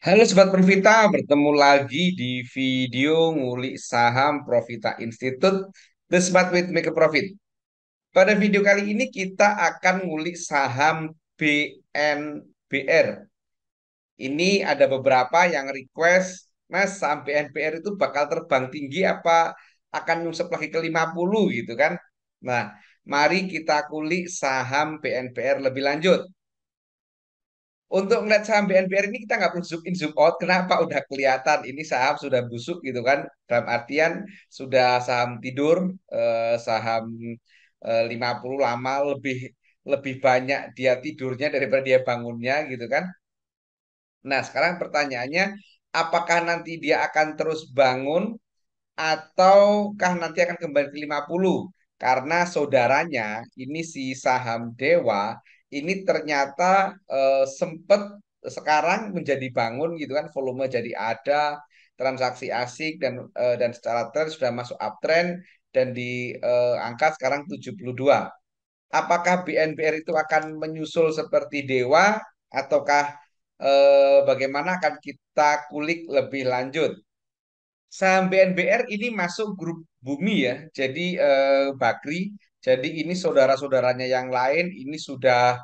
Halo Sobat Profita, bertemu lagi di video ngulik saham Profita Institute, The Smart Way to Make a Profit. Pada video kali ini kita akan ngulik saham BNBR. Ini ada beberapa yang request, Mas, saham BNBR itu bakal terbang tinggi apa akan nyungsep lagi ke 50 gitu kan? Nah, mari kita kulik saham BNBR lebih lanjut. Untuk melihat saham BNPR ini kita nggak perlu zoom in zoom out. Kenapa? Udah kelihatan ini saham sudah busuk gitu kan. Dalam artian sudah saham tidur, saham 50 lama lebih lebih banyak dia tidurnya daripada dia bangunnya gitu kan. Nah, sekarang pertanyaannya, apakah nanti dia akan terus bangun ataukah nanti akan kembali ke 50? Karena saudaranya ini si saham Dewa ini ternyata sempat sekarang menjadi bangun gitu kan, volume jadi ada, transaksi asik dan secara tren sudah masuk uptrend dan di angka sekarang 72. Apakah BNBR itu akan menyusul seperti Dewa ataukah bagaimana akan kita kulik lebih lanjut? Saham BNBR ini masuk grup Bumi ya. Jadi Bakri. Jadi ini saudara-saudaranya yang lain ini sudah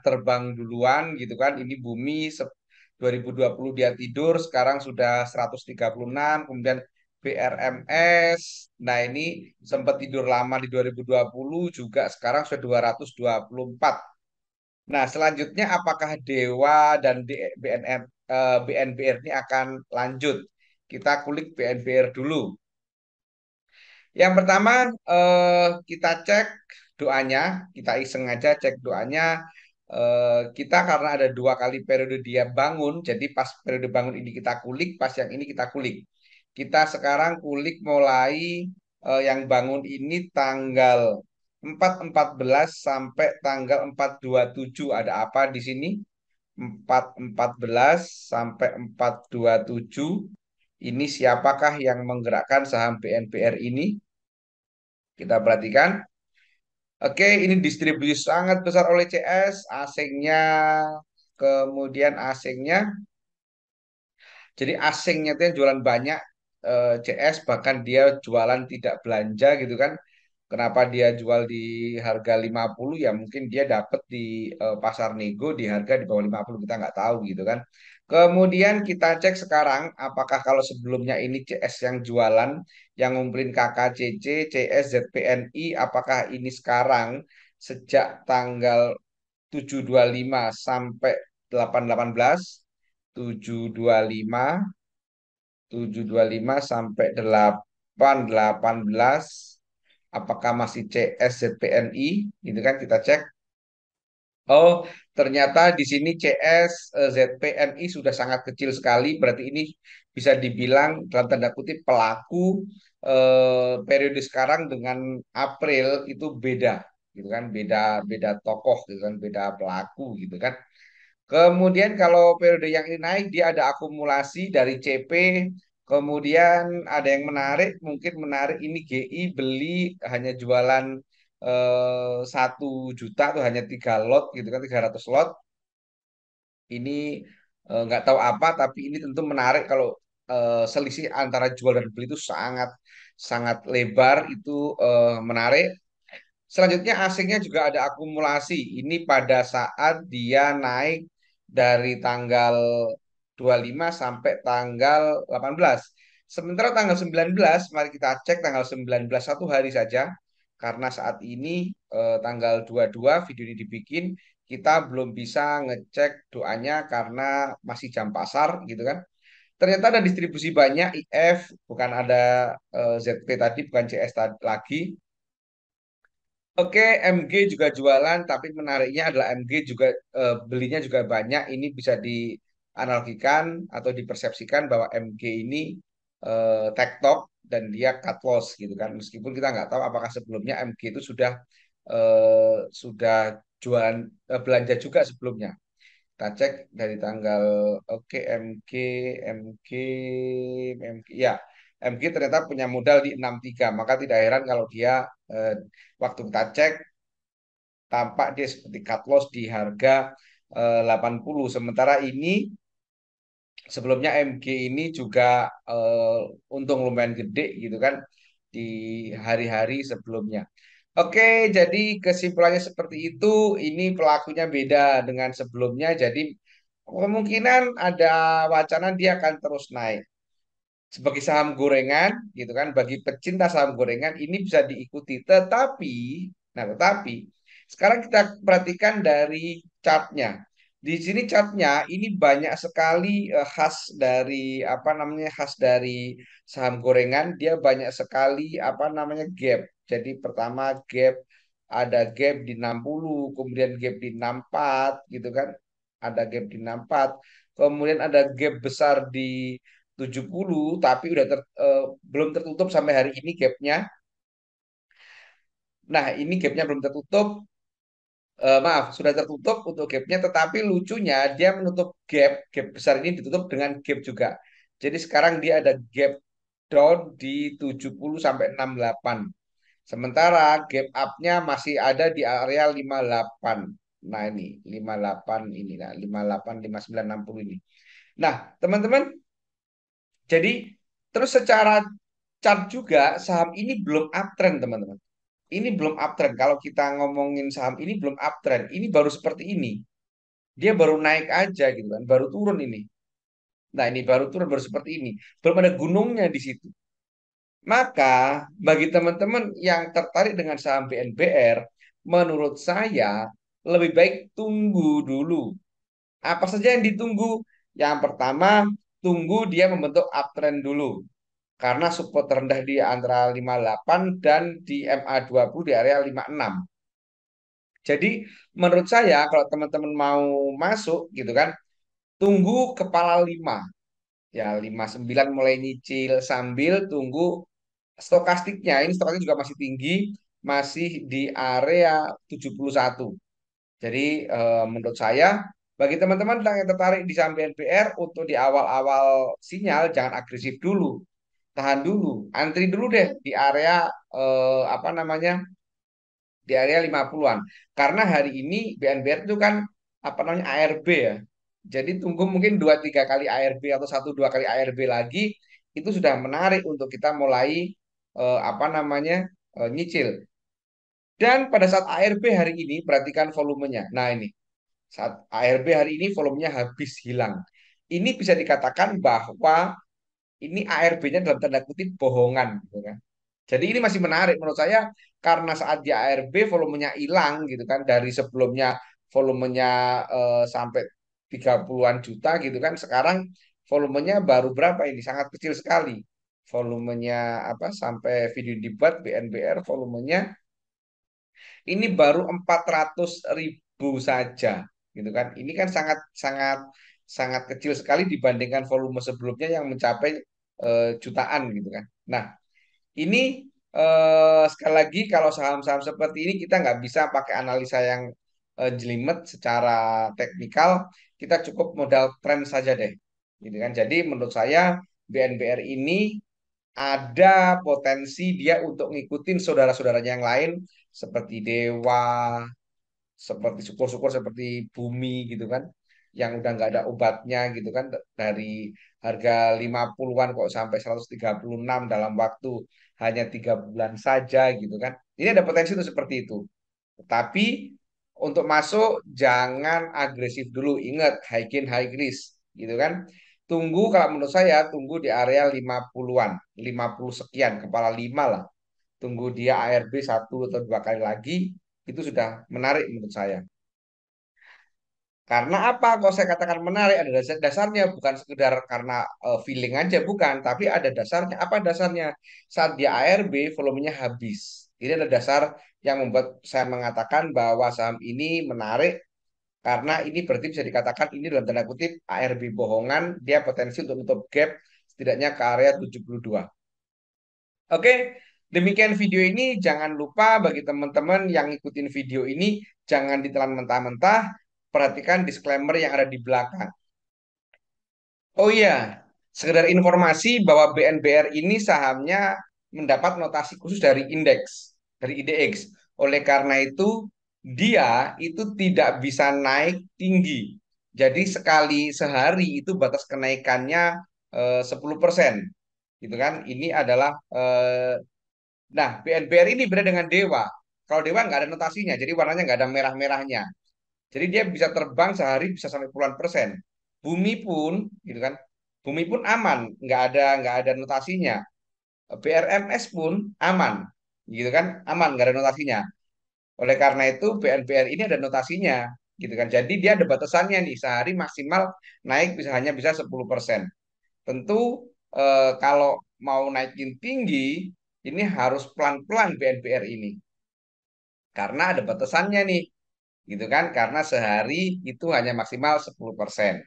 terbang duluan gitu kan. Ini Bumi 2020 dia tidur, sekarang sudah 136, kemudian BRMS. Nah, ini sempat tidur lama di 2020 juga sekarang sudah 224. Nah, selanjutnya apakah Dewa dan BNBR ini akan lanjut? Kita kulik BNBR dulu. Yang pertama, kita cek doanya, kita iseng aja cek doanya. Kita karena ada dua kali periode dia bangun, jadi pas periode bangun ini kita kulik, pas yang ini kita kulik. Kita sekarang kulik mulai yang bangun ini tanggal 4/14 sampai tanggal 4/27. Ada apa di sini? 4/14 sampai 4/27. Ini siapakah yang menggerakkan saham BNPR ini? Kita perhatikan. Oke, ini distribusi sangat besar oleh CS, asingnya, kemudian asingnya. Jadi asingnya itu yang jualan banyak, CS, bahkan dia jualan tidak belanja gitu kan. Kenapa dia jual di harga 50? Ya mungkin dia dapat di pasar nego di harga di bawah 50, kita nggak tahu gitu kan. Kemudian kita cek sekarang apakah kalau sebelumnya ini CS yang jualan, yang ngumpulin KKCC, CS, ZPNI, apakah ini sekarang sejak tanggal 7/25 sampai 8/18, 7/25, 7/25 sampai 8/18, apakah masih CS ZPNI? Gitu kan kita cek. Oh, ternyata di sini CS ZPNI sudah sangat kecil sekali. Berarti ini bisa dibilang dalam tanda kutip pelaku periode sekarang dengan April itu beda, gitu kan? Beda beda tokoh, gitu kan? Beda pelaku, gitu kan? Kemudian kalau periode yang ini naik, dia ada akumulasi dari CP. Kemudian ada yang menarik, mungkin menarik ini GI beli hanya jualan 1 juta tuh, hanya 3 lot gitu kan, 300 lot. Ini nggak tahu apa, tapi ini tentu menarik kalau selisih antara jual dan beli itu sangat sangat lebar, itu menarik. Selanjutnya asingnya juga ada akumulasi. Ini pada saat dia naik dari tanggal 25 sampai tanggal 18. Sementara tanggal 19, mari kita cek tanggal 19, 1 hari saja. Karena saat ini tanggal 22 video ini dibikin, kita belum bisa ngecek doanya karena masih jam pasar gitu kan. Ternyata ada distribusi banyak IF, bukan ada ZP tadi, bukan CS lagi. Oke, MG juga jualan, tapi menariknya adalah MG juga belinya juga banyak. Ini bisa dianalogikan atau dipersepsikan bahwa MG ini tektok dan dia cut loss gitu kan. Meskipun kita nggak tahu apakah sebelumnya MG itu sudah jualan belanja juga sebelumnya. Kita cek dari tanggal, oke, MG MG MG ya, MG ternyata punya modal di 63, maka tidak heran kalau dia eh, waktu kita cek tampak dia seperti cut loss di harga 80. Sementara ini Sebelumnya MG ini juga untung lumayan gede gitu kan di hari-hari sebelumnya. Oke, jadi kesimpulannya seperti itu. Ini pelakunya beda dengan sebelumnya. Jadi kemungkinan ada wacana dia akan terus naik sebagai saham gorengan gitu kan, bagi pecinta saham gorengan ini bisa diikuti, tetapi sekarang kita perhatikan dari chartnya. Di sini chartnya ini banyak sekali khas dari apa namanya, khas dari saham gorengan. Dia banyak sekali apa namanya gap. Jadi pertama gap, ada gap di 60, kemudian gap di 64 gitu kan, ada gap di 64, kemudian ada gap besar di 70, tapi belum tertutup sampai hari ini gapnya. Nah, ini gapnya belum tertutup. Maaf, sudah tertutup untuk gapnya, tetapi lucunya dia menutup gap besar ini ditutup dengan gap juga. Jadi sekarang dia ada gap down di 70 sampai 68. Sementara gap up-nya masih ada di area 58. Nah, ini 58 ini, nah 58, 59, 60 ini. Nah, teman-teman, jadi terus secara chart juga saham ini belum uptrend, teman-teman. Ini belum uptrend. Kalau kita ngomongin saham ini belum uptrend. Ini baru seperti ini. Dia baru naik aja gitu kan, baru turun ini. Nah, ini baru turun baru seperti ini. Belum ada gunungnya di situ. Maka bagi teman-teman yang tertarik dengan saham BNBR, menurut saya lebih baik tunggu dulu. Apa saja yang ditunggu? Yang pertama, tunggu dia membentuk uptrend dulu. Karena support terendah di antara 58 dan di MA20 di area 56. Jadi menurut saya kalau teman-teman mau masuk gitu kan, tunggu kepala 5. Ya 59 mulai nyicil sambil tunggu stokastiknya. Ini stokastik juga masih tinggi, masih di area 71. Jadi menurut saya bagi teman-teman yang tertarik di saham BNPR untuk di awal-awal sinyal jangan agresif dulu. Tahan dulu, antri dulu deh di area apa namanya? Di area 50-an. Karena hari ini BNBR itu kan apa namanya ARB ya. Jadi tunggu mungkin 2-3 kali ARB atau 1-2 kali ARB lagi itu sudah menarik untuk kita mulai apa namanya nyicil. Dan pada saat ARB hari ini perhatikan volumenya. Nah ini saat ARB hari ini volumenya habis hilang. Ini bisa dikatakan bahwa ini ARB-nya dalam tanda kutip bohongan gitu kan. Jadi ini masih menarik menurut saya karena saat di ARB volumenya hilang gitu kan, dari sebelumnya volumenya sampai 30-an juta gitu kan, sekarang volumenya baru berapa ini, sangat kecil sekali. Volumenya apa sampai video dibuat BNBR volumenya ini baru 400.000 saja gitu kan. Ini kan sangat sangat sangat kecil sekali dibandingkan volume sebelumnya yang mencapai jutaan gitu kan. Nah, ini sekali lagi kalau saham-saham seperti ini kita nggak bisa pakai analisa yang jelimet secara teknikal, kita cukup modal tren saja deh, gitu kan. Jadi menurut saya BNBR ini ada potensi dia untuk ngikutin saudara-saudaranya yang lain seperti Dewa, seperti syukur-syukur seperti bumi gitu kan, yang udah nggak ada obatnya gitu kan, dari harga 50-an kok sampai 136 dalam waktu hanya 3 bulan saja gitu kan. Ini ada potensi untuk seperti itu. Tetapi untuk masuk jangan agresif dulu. Ingat high gain high risk gitu kan. Tunggu, kalau menurut saya tunggu di area 50-an, 50 sekian, kepala 5 lah. Tunggu dia ARB 1 atau 2 kali lagi, itu sudah menarik menurut saya. Karena apa? Kalau saya katakan menarik, ada dasarnya, bukan sekedar karena feeling aja, bukan, tapi ada dasarnya. Apa dasarnya? Saat dia ARB, volumenya habis. Ini ada dasar yang membuat saya mengatakan bahwa saham ini menarik karena ini berarti bisa dikatakan ini dalam tanda kutip ARB bohongan, dia potensi untuk menutup gap setidaknya ke area 72. Oke, demikian video ini. Jangan lupa bagi teman-teman yang ngikutin video ini, jangan ditelan mentah-mentah. Perhatikan disclaimer yang ada di belakang. Oh iya, sekedar informasi bahwa BNBR ini sahamnya mendapat notasi khusus dari indeks, dari IDX. Oleh karena itu, dia itu tidak bisa naik tinggi. Jadi sekali sehari itu batas kenaikannya 10%. Gitu kan? Ini adalah nah, BNPR ini beda dengan Dewa. Kalau Dewa nggak ada notasinya, jadi warnanya nggak ada merah-merahnya. Jadi dia bisa terbang sehari bisa sampai puluhan persen. Bumi pun, gitu kan? Bumi pun aman, nggak ada notasinya. BRMS pun aman, gitu kan? Aman, nggak ada notasinya. Oleh karena itu BNPR ini ada notasinya, gitu kan? Jadi dia ada batasannya nih, sehari maksimal naik bisa hanya bisa 10%. Tentu kalau mau naikin tinggi, ini harus pelan-pelan BNPR ini, karena ada batasannya nih, gitu kan? Karena sehari itu hanya maksimal 10%.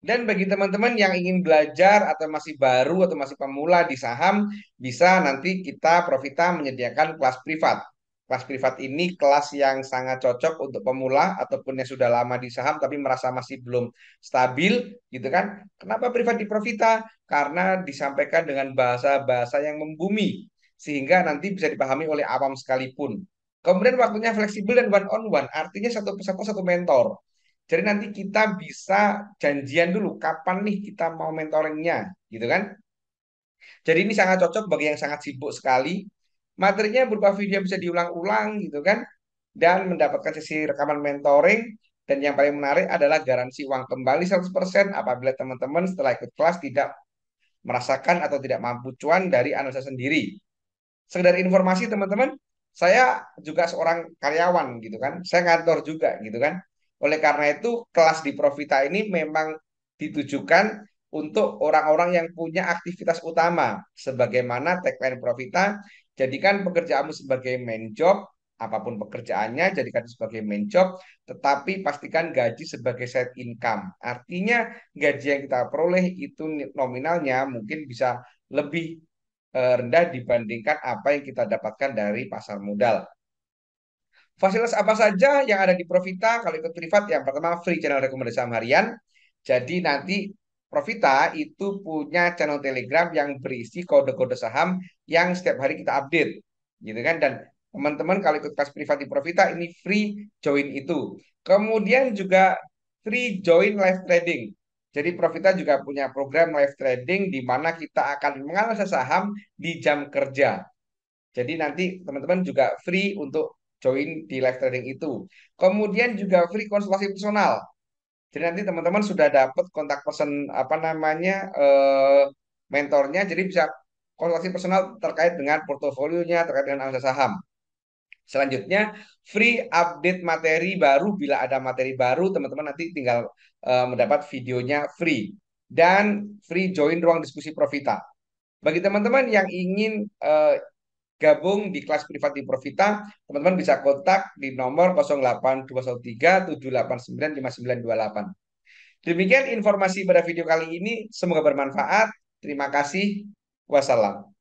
Dan bagi teman-teman yang ingin belajar atau masih baru atau masih pemula di saham, bisa nanti kita Profita menyediakan kelas privat. Kelas privat ini kelas yang sangat cocok untuk pemula ataupun yang sudah lama di saham tapi merasa masih belum stabil, gitu kan? Kenapa privat di Profita? Karena disampaikan dengan bahasa-bahasa yang membumi sehingga nanti bisa dipahami oleh awam sekalipun. Kemudian waktunya fleksibel dan one on one, artinya satu peserta satu mentor. Jadi nanti kita bisa janjian dulu kapan nih kita mau mentoringnya, gitu kan? Jadi ini sangat cocok bagi yang sangat sibuk sekali. Materinya berupa video yang bisa diulang-ulang, gitu kan? Dan mendapatkan sesi rekaman mentoring. Dan yang paling menarik adalah garansi uang kembali 100% apabila teman-teman setelah ikut kelas tidak merasakan atau tidak mampu cuan dari analisa sendiri. Sekedar informasi teman-teman, saya juga seorang karyawan gitu kan, saya kantor juga gitu kan. Oleh karena itu kelas di Profita ini memang ditujukan untuk orang-orang yang punya aktivitas utama. Sebagaimana tagline Profita, jadikan pekerjaanmu sebagai main job, apapun pekerjaannya jadikan sebagai main job, tetapi pastikan gaji sebagai side income. Artinya gaji yang kita peroleh itu nominalnya mungkin bisa lebih rendah dibandingkan apa yang kita dapatkan dari pasar modal. Fasilitas apa saja yang ada di Profita kalau ikut privat? Yang pertama free channel rekomendasi saham harian. Jadi nanti Profita itu punya channel Telegram yang berisi kode-kode saham yang setiap hari kita update, gitu kan? Dan teman-teman kalau ikut kelas privat di Profita ini free join itu. Kemudian juga free join live trading. Jadi Profita juga punya program live trading di mana kita akan menganalisa saham di jam kerja. Jadi nanti teman-teman juga free untuk join di live trading itu. Kemudian juga free konsultasi personal. Jadi nanti teman-teman sudah dapat kontak person apa namanya mentornya, jadi bisa konsultasi personal terkait dengan portofolionya, terkait dengan analisa saham. Selanjutnya free update materi baru, bila ada materi baru teman-teman nanti tinggal mendapat videonya free, dan free join ruang diskusi Profita. Bagi teman-teman yang ingin gabung di kelas privat di Profita, teman-teman bisa kontak di nomor 082137895928. Demikian informasi pada video kali ini, semoga bermanfaat. Terima kasih. Wassalam.